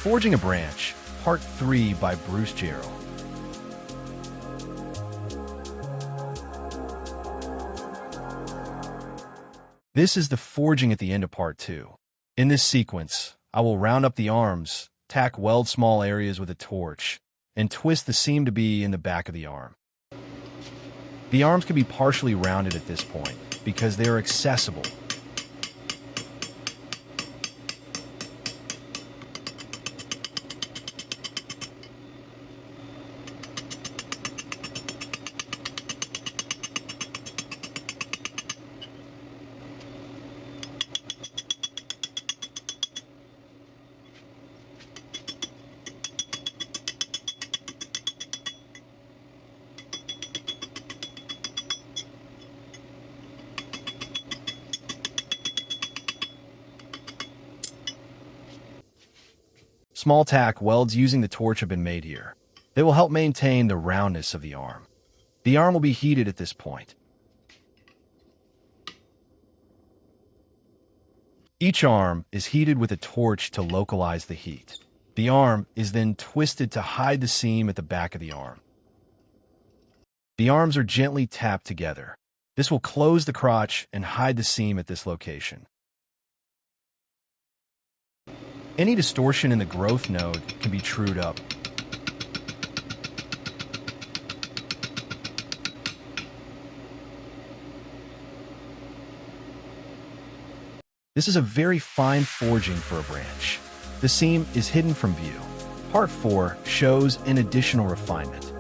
Forging a Branch, Part 3 by Bruce Gerald. This is the forging at the end of Part 2. In this sequence, I will round up the arms, tack weld small areas with a torch, and twist the seam to be in the back of the arm. The arms can be partially rounded at this point because they are accessible. Small tack welds using the torch have been made here. They will help maintain the roundness of the arm. The arm will be heated at this point. Each arm is heated with a torch to localize the heat. The arm is then twisted to hide the seam at the back of the arm. The arms are gently tapped together. This will close the crotch and hide the seam at this location. Any distortion in the growth node can be trued up. This is a very fine forging for a branch. The seam is hidden from view. Part 4 shows an additional refinement.